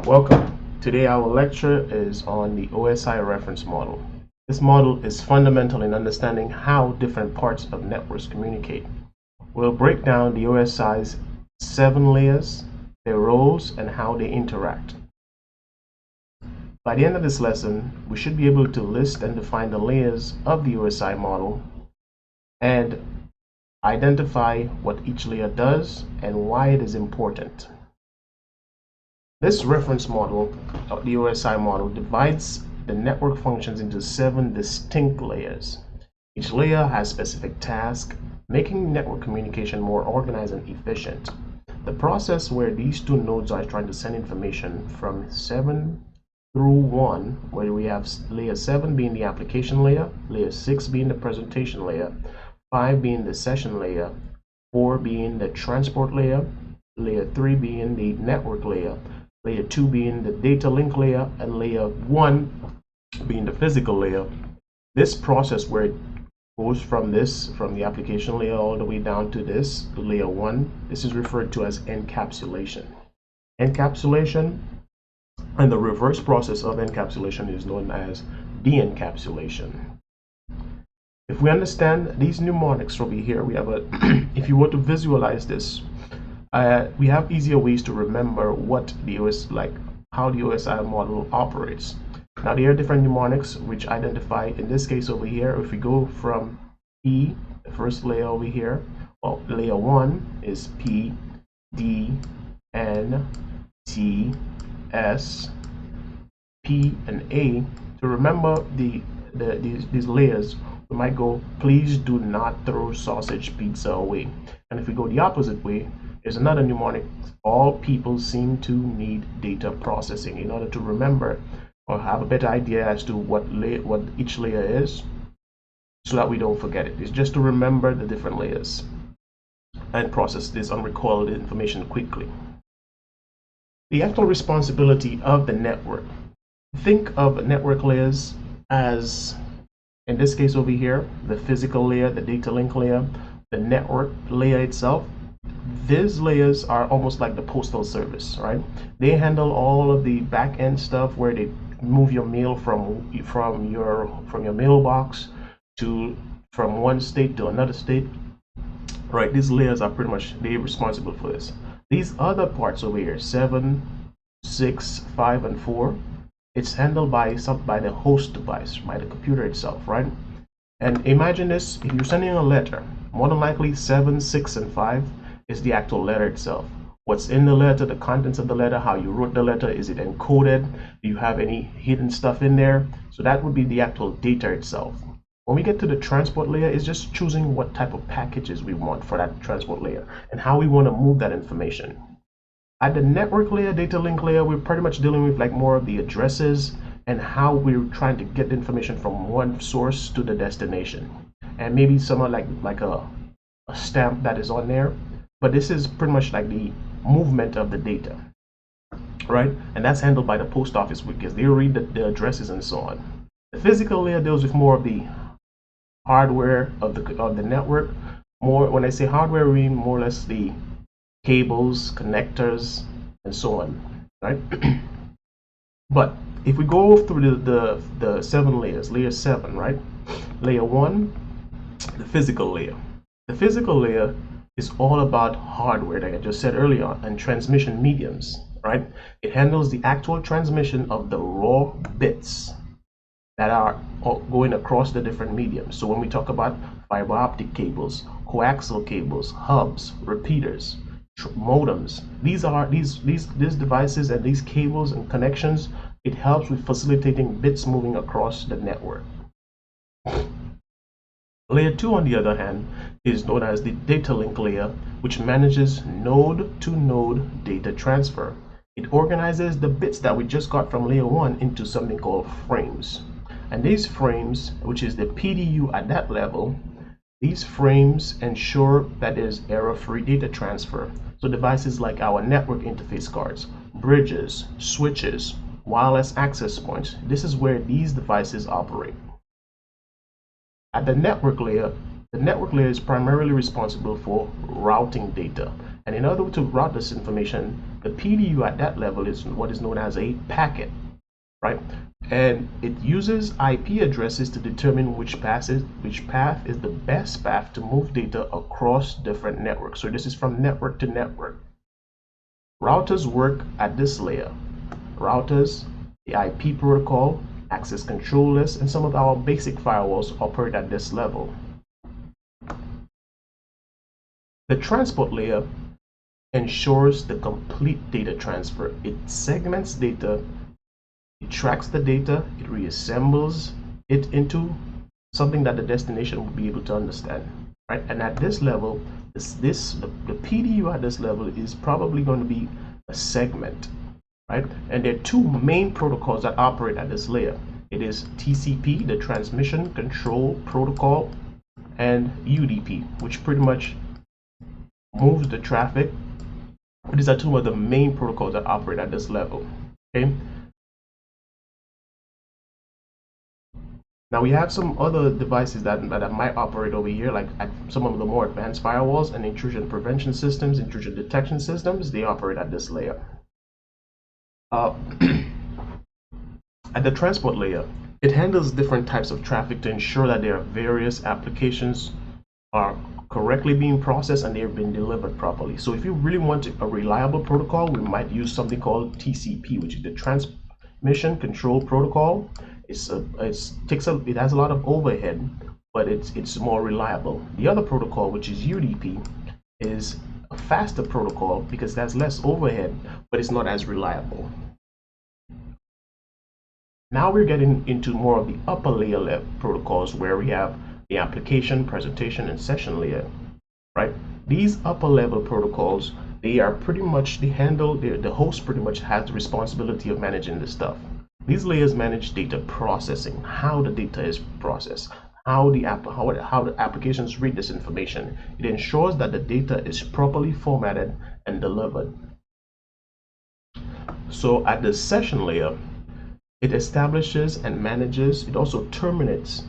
Welcome. Today our lecture is on the OSI reference model. This model is fundamental in understanding how different parts of networks communicate. We'll break down the OSI's 7 layers, their roles, and how they interact. By the end of this lesson, we should be able to list and define the layers of the OSI model and identify what each layer does and why it is important. This reference model, the OSI model, divides the network functions into 7 distinct layers. Each layer has specific tasks, making network communication more organized and efficient. The process where these two nodes are trying to send information from 7 through 1, where we have layer 7 being the application layer, layer 6 being the presentation layer, 5 being the session layer, 4 being the transport layer, layer 3 being the network layer, layer 2 being the data link layer, and layer 1 being the physical layer. This process where it goes from the application layer all the way down to this, to layer 1, this is referred to as encapsulation. Encapsulation and the reverse process of encapsulation is known as de-encapsulation. If we understand these mnemonics over here, we have if you were to visualize this, we have easier ways to remember what how the OSI model operates. Now there are different mnemonics which identify, in this case over here, if we go from P, the first layer over here, well, layer 1 is P, D, N, T, S, P, and A. To remember these layers, we might go, please do not throw sausage pizza away. And if we go the opposite way, there's another mnemonic. All people seem to need data processing. In order to remember or have a better idea as to what each layer is, so that we don't forget it. It's just to remember the different layers and process this unrecalled information quickly. The actual responsibility of the network. Think of network layers as, in this case over here, the physical layer, the data link layer, the network layer itself. These layers are almost like the postal service, right? They handle all of the back end stuff where they move your mail from your mailbox from one state to another state, right? These layers are pretty much, they're responsible for this. These other parts over here, 7, 6, 5, and 4, it's handled by the host device, by the computer itself, right? And imagine this: if you're sending a letter, more than likely 7, 6, and 5 is the actual letter itself. What's in the letter, the contents of the letter, how you wrote the letter, is it encoded? Do you have any hidden stuff in there? So that would be the actual data itself. When we get to the transport layer, it's just choosing what type of packages we want for that transport layer and how we want to move that information. At the network layer, data link layer, we're pretty much dealing with like more of the addresses and how we're trying to get the information from one source to the destination, and maybe somewhat like a stamp that is on there. But this is pretty much like the movement of the data, right? And that's handled by the post office because they read the addresses and so on. The physical layer deals with more of the hardware of the network. More, when I say hardware, we mean more or less the cables, connectors, and so on, right? But if we go through the 7 layers, layer 7, right? Layer 1, the physical layer. The physical layer is all about hardware, like I just said earlier, and transmission mediums, right? It handles the actual transmission of the raw bits that are going across the different mediums. So when we talk about fiber optic cables, coaxial cables, hubs, repeaters, modems, these devices and these cables and connections, it helps with facilitating bits moving across the network. Layer 2, on the other hand, is known as the data link layer, which manages node-to-node data transfer. It organizes the bits that we just got from layer 1 into something called frames. And these frames, which is the PDU at that level, these frames ensure that there's error-free data transfer. So devices like our network interface cards, bridges, switches, wireless access points, this is where these devices operate. At the network layer is primarily responsible for routing data. And in order to route this information, The PDU at that level is what is known as a packet, right? And it uses IP addresses to determine which path is the best path to move data across different networks. So this is from network to network. Routers work at this layer. Routers, the IP protocol, access control lists, and some of our basic firewalls operate at this level. The transport layer ensures the complete data transfer. It segments data, it tracks the data, it reassembles it into something that the destination will be able to understand, right? And at this level, the PDU at this level is probably going to be a segment, right? And there are two main protocols that operate at this layer. It is TCP, the Transmission Control Protocol, and UDP, which pretty much moves the traffic. These are two of the main protocols that operate at this level. Okay. Now we have some other devices that might operate over here, like at some of the more advanced firewalls and intrusion prevention systems, intrusion detection systems. They operate at this layer. At the transport layer, it handles different types of traffic to ensure that there are various applications are correctly being processed and they've been delivered properly. So if you really want a reliable protocol, we might use something called TCP, which is the Transmission Control Protocol. It has a lot of overhead, but it's more reliable. The other protocol, which is UDP, is a faster protocol because it has less overhead, but it's not as reliable. Now we're getting into more of the upper layer protocols, where we have the application, presentation, and session layer, right? These upper level protocols, they are pretty much, the host pretty much has the responsibility of managing this stuff. These layers manage data processing, how the data is processed, how the applications read this information. It ensures that the data is properly formatted and delivered. So at the session layer, it establishes and manages, it also terminates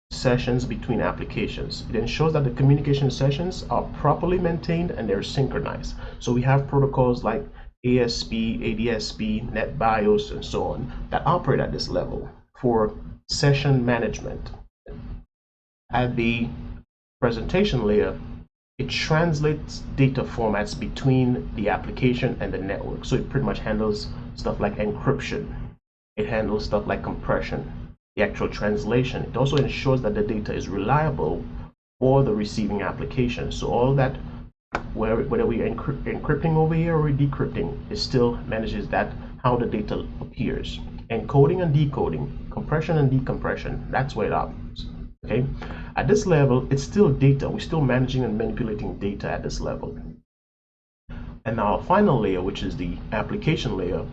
sessions between applications. It ensures that the communication sessions are properly maintained and they're synchronized. So we have protocols like ASP, ADSP, NetBIOS, and so on that operate at this level for session management. At the presentation layer, it translates data formats between the application and the network. So it pretty much handles stuff like encryption. It handles stuff like compression, the actual translation. It also ensures that the data is reliable for the receiving application. So all that, whether we're encrypting over here or we're decrypting, it still manages that, how the data appears. Encoding and decoding, compression and decompression, that's where it operates. Okay, at this level, it's still data. We're still managing and manipulating data at this level. And now our final layer, which is the application layer,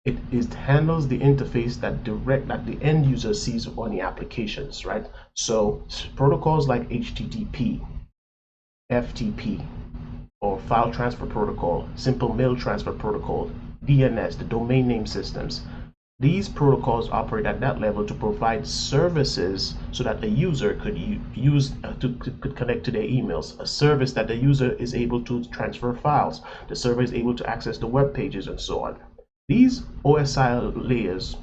it handles the interface that the end user sees on the applications, right? So protocols like HTTP, FTP, or file transfer protocol, simple mail transfer protocol, DNS, the domain name systems. These protocols operate at that level to provide services so that the user could could connect to their emails, a service that the user is able to transfer files, the server is able to access the web pages, and so on. These OSI layers,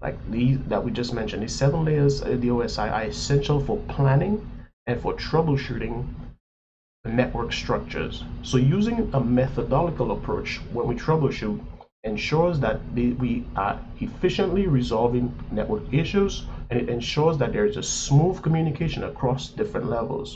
like these that we just mentioned, these 7 layers of the OSI, are essential for planning and for troubleshooting network structures. So using a methodological approach when we troubleshoot ensures that we are efficiently resolving network issues, and it ensures that there is a smooth communication across different levels.